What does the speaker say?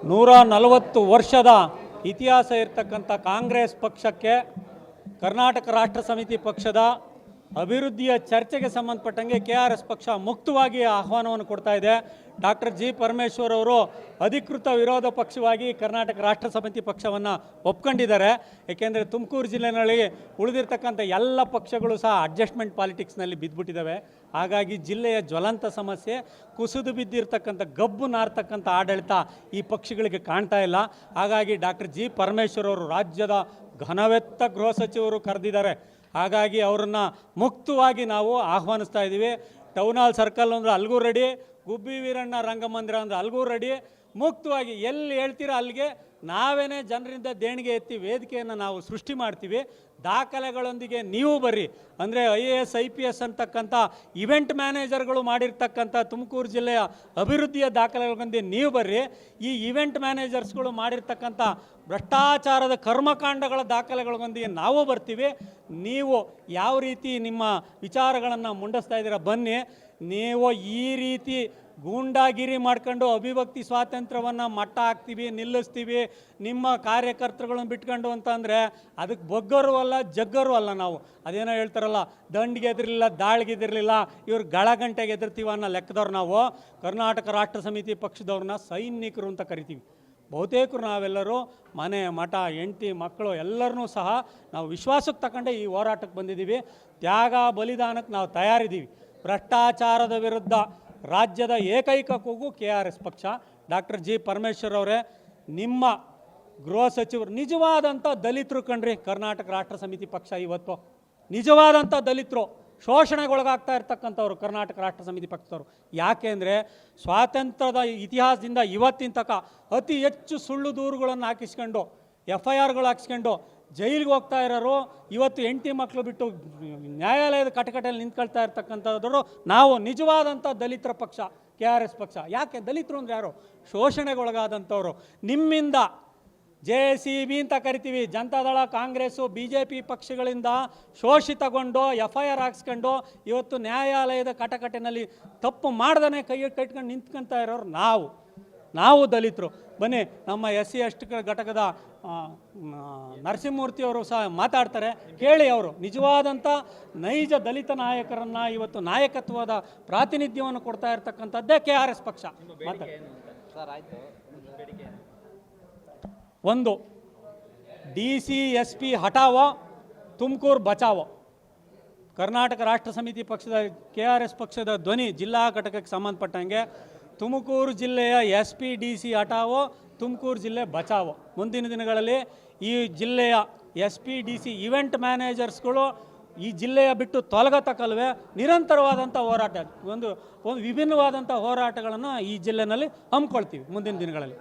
140 ವರ್ಷದ ಇತಿಹಾಸ ಇರತಕ್ಕಂಥ ಕಾಂಗ್ರೆಸ್ ಪಕ್ಷಕ್ಕೆ ಕರ್ನಾಟಕ ರಾಷ್ಟ್ರ ಸಮಿತಿ ಪಕ್ಷದ ಅಭಿವೃದ್ಧಿಯ ಚರ್ಚೆಗೆ ಸಂಬಂಧಪಟ್ಟಂಗೆ KRS ಪಕ್ಷ ಮುಕ್ತವಾಗಿ ಆಹ್ವಾನವನ್ನು ಕೊಡ್ತಾ ಇದೆ. ಡಾಕ್ಟರ್ ಜಿ ಪರಮೇಶ್ವರ್ ಅವರು ಅಧಿಕೃತ ವಿರೋಧ ಪಕ್ಷವಾಗಿ ಕರ್ನಾಟಕ ರಾಷ್ಟ್ರ ಸಮಿತಿ ಪಕ್ಷವನ್ನು ಒಪ್ಕೊಂಡಿದ್ದಾರೆ. ಏಕೆಂದರೆ ತುಮಕೂರು ಜಿಲ್ಲೆಯಲ್ಲಿ ಉಳಿದಿರ್ತಕ್ಕಂಥ ಎಲ್ಲ ಪಕ್ಷಗಳು ಸಹ ಅಡ್ಜಸ್ಟ್ಮೆಂಟ್ ಪಾಲಿಟಿಕ್ಸ್ನಲ್ಲಿ ಬಿದ್ದುಬಿಟ್ಟಿದ್ದಾವೆ. ಹಾಗಾಗಿ ಜಿಲ್ಲೆಯ ಜ್ವಲಂತ ಸಮಸ್ಯೆ ಕುಸಿದು ಬಿದ್ದಿರ್ತಕ್ಕಂಥ ಗಬ್ಬು ನಾರ್ತಕ್ಕಂಥ ಆಡಳಿತ ಈ ಪಕ್ಷಗಳಿಗೆ ಕಾಣ್ತಾ ಇಲ್ಲ. ಹಾಗಾಗಿ ಡಾಕ್ಟರ್ ಜಿ ಪರಮೇಶ್ವರ್ ಅವರು ರಾಜ್ಯದ ಘನವೆತ್ತ ಗೃಹ ಸಚಿವರು ಕರೆದಿದ್ದಾರೆ. ಹಾಗಾಗಿ ಅವರನ್ನು ಮುಕ್ತವಾಗಿ ನಾವು ಆಹ್ವಾನಿಸ್ತಾ ಇದ್ದೀವಿ. ಟೌನ್ ಹಾಲ್ ಸರ್ಕಲ್ ಅಂದರೆ ಅಲ್ಲಿಗೂ ರೆಡಿ, ಗುಬ್ಬಿ ವೀರಣ್ಣ ರಂಗಮಂದಿರ ಅಂದರೆ ಅಲ್ಲಿಗೂ ರೆಡಿ. ಮುಕ್ತವಾಗಿ ಎಲ್ಲಿ ಹೇಳ್ತೀರೋ ಅಲ್ಲಿಗೆ ನಾವೇನೇ ಜನರಿಂದ ದೇಣಿಗೆ ಎತ್ತಿ ವೇದಿಕೆಯನ್ನು ನಾವು ಸೃಷ್ಟಿ ಮಾಡ್ತೀವಿ. ದಾಖಲೆಗಳೊಂದಿಗೆ ನೀವು ಬರ್ರಿ. ಅಂದರೆ IAS IPS ಅಂತಕ್ಕಂಥ ಇವೆಂಟ್ ಮ್ಯಾನೇಜರ್ಗಳು ಮಾಡಿರ್ತಕ್ಕಂಥ ತುಮಕೂರು ಜಿಲ್ಲೆಯ ಅಭಿವೃದ್ಧಿಯ ದಾಖಲೆಗಳೊಂದಿಗೆ ನೀವು ಬರ್ರಿ. ಈ ಇವೆಂಟ್ ಮ್ಯಾನೇಜರ್ಸ್ಗಳು ಮಾಡಿರ್ತಕ್ಕಂಥ ಭ್ರಷ್ಟಾಚಾರದ ಕರ್ಮಕಾಂಡಗಳ ದಾಖಲೆಗಳೊಂದಿಗೆ ನಾವು ಬರ್ತೀವಿ. ನೀವು ಯಾವ ರೀತಿ ನಿಮ್ಮ ವಿಚಾರಗಳನ್ನು ಮುಂಡಿಸ್ತಾ ಇದ್ದೀರಾ ಬನ್ನಿ. ನೀವು ಈ ರೀತಿ ಗೂಂಡಾಗಿರಿ ಮಾಡ್ಕೊಂಡು ಅಭಿವ್ಯಕ್ತಿ ಸ್ವಾತಂತ್ರ್ಯವನ್ನು ಮಟ್ಟ ಹಾಕ್ತೀವಿ, ನಿಲ್ಲಿಸ್ತೀವಿ, ನಿಮ್ಮ ಕಾರ್ಯಕರ್ತರುಗಳನ್ನು ಬಿಟ್ಕೊಂಡು ಅಂತಂದರೆ ಅದಕ್ಕೆ ಬಗ್ಗರು ಅಲ್ಲ, ಜಗ್ಗರು ಅಲ್ಲ. ನಾವು ಅದೇನೋ ಹೇಳ್ತಾರಲ್ಲ, ದಂಡಿಗೆ ಎದಿರಲಿಲ್ಲ, ದಾಳಿಗೆ ಎದಿರಲಿಲ್ಲ, ಇವ್ರು ಗಳಗಂಟೆಗೆ ಎದುರ್ತೀವಿ ಅನ್ನೋ ಲೆಕ್ಕದವ್ರು ನಾವು. ಕರ್ನಾಟಕ ರಾಷ್ಟ್ರ ಸಮಿತಿ ಪಕ್ಷದವ್ರನ್ನ ಸೈನಿಕರು ಅಂತ ಕರಿತೀವಿ. ಬಹುತೇಕರು ನಾವೆಲ್ಲರೂ ಮನೆ ಮಠ ಹೆಂಡತಿ ಮಕ್ಕಳು ಎಲ್ಲರನ್ನೂ ಸಹ ನಾವು ವಿಶ್ವಾಸಕ್ಕೆ ತಗೊಂಡೆ ಈ ಹೋರಾಟಕ್ಕೆ ಬಂದಿದ್ದೀವಿ. ತ್ಯಾಗ ಬಲಿದಾನಕ್ಕೆ ನಾವು ತಯಾರಿದ್ದೀವಿ. ಭ್ರಷ್ಟಾಚಾರದ ವಿರುದ್ಧ ರಾಜ್ಯದ ಏಕೈಕ ಕೂಗು KRS ಪಕ್ಷ. ಡಾಕ್ಟರ್ ಜಿ ಪರಮೇಶ್ವರ್ ಅವರೇ, ನಿಮ್ಮ ಗೃಹ ಸಚಿವರು ನಿಜವಾದಂಥ ದಲಿತರು ಕಣ್ರಿ. ಕರ್ನಾಟಕ ರಾಷ್ಟ್ರ ಸಮಿತಿ ಪಕ್ಷ ಇವತ್ತು ನಿಜವಾದಂಥ ದಲಿತರು ಶೋಷಣೆಗೊಳಗಾಗ್ತಾ ಇರ್ತಕ್ಕಂಥವ್ರು ಕರ್ನಾಟಕ ರಾಷ್ಟ್ರ ಸಮಿತಿ ಪಕ್ಷದವರು. ಯಾಕೆ ಅಂದರೆ ಸ್ವಾತಂತ್ರ್ಯದ ಇತಿಹಾಸದಿಂದ ಇವತ್ತಿನ ತನಕ ಅತಿ ಹೆಚ್ಚು ಸುಳ್ಳು ದೂರುಗಳನ್ನು ಹಾಕಿಸ್ಕೊಂಡು FIRಗಳು ಹಾಕಿಸ್ಕೊಂಡು ಜೈಲಿಗೆ ಹೋಗ್ತಾ ಇರೋರು, ಇವತ್ತು ಹೆಂಡತಿ ಮಕ್ಕಳು ಬಿಟ್ಟು ನ್ಯಾಯಾಲಯದ ಕಟಕಟೆಯಲ್ಲಿ ನಿಂತ್ಕೊಳ್ತಾ ಇರ್ತಕ್ಕಂಥದ್ರು ನಾವು. ನಿಜವಾದಂಥ ದಲಿತರ ಪಕ್ಷ KRS ಪಕ್ಷ. ಯಾಕೆ ದಲಿತರು ಅಂದರೆ ಯಾರು? ಶೋಷಣೆಗೊಳಗಾದಂಥವ್ರು. ನಿಮ್ಮಿಂದ JCB ಅಂತ ಕರಿತೀವಿ, ಜನತಾದಳ, ಕಾಂಗ್ರೆಸ್ಸು, BJP ಪಕ್ಷಗಳಿಂದ ಶೋಷಿತಗೊಂಡು FIR ಹಾಕ್ಸ್ಕೊಂಡು ಇವತ್ತು ನ್ಯಾಯಾಲಯದ ಕಟಕಟೆನಲ್ಲಿ ತಪ್ಪು ಮಾಡ್ದೇ ಕೈ ಕಟ್ಕೊಂಡು ನಿಂತ್ಕೊಳ್ತಾ ಇರೋರು ನಾವು ದಲಿತರು. ಬನ್ನಿ, ನಮ್ಮ SC ST ಘಟಕದ ನರಸಿಂಹಮೂರ್ತಿಯವರು ಸಹ ಮಾತಾಡ್ತಾರೆ, ಕೇಳಿ. ಅವರು ನಿಜವಾದಂಥ ನೈಜ ದಲಿತ ನಾಯಕರನ್ನು ಇವತ್ತು ನಾಯಕತ್ವದ ಪ್ರಾತಿನಿಧ್ಯವನ್ನು ಕೊಡ್ತಾ ಇರ್ತಕ್ಕಂಥದ್ದೇ KRS ಪಕ್ಷ. ಒಂದು, DC SP ಹಟಾವೋ, ತುಮಕೂರು ಬಚಾವೋ. ಕರ್ನಾಟಕ ರಾಷ್ಟ್ರ ಸಮಿತಿ ಪಕ್ಷದ KRS ಪಕ್ಷದ ಧ್ವನಿ ಜಿಲ್ಲಾ ಘಟಕಕ್ಕೆ ಸಂಬಂಧಪಟ್ಟಂಗೆ ತುಮಕೂರು ಜಿಲ್ಲೆಯ SP DC ಹಟಾವೋ, ತುಮಕೂರು ಜಿಲ್ಲೆ ಬಚಾವೋ. ಮುಂದಿನ ದಿನಗಳಲ್ಲಿ ಈ ಜಿಲ್ಲೆಯ SP DC ಇವೆಂಟ್ ಮ್ಯಾನೇಜರ್ಸ್ಗಳು ಈ ಜಿಲ್ಲೆಯ ಬಿಟ್ಟು ತೊಲಗತಕ್ಕಲ್ವೇ ನಿರಂತರವಾದಂಥ ಹೋರಾಟ, ಒಂದು ವಿಭಿನ್ನವಾದಂಥ ಹೋರಾಟಗಳನ್ನು ಈ ಜಿಲ್ಲೆಯಲ್ಲಿ ಹಮ್ಮಿಕೊಳ್ತೀವಿ ಮುಂದಿನ ದಿನಗಳಲ್ಲಿ.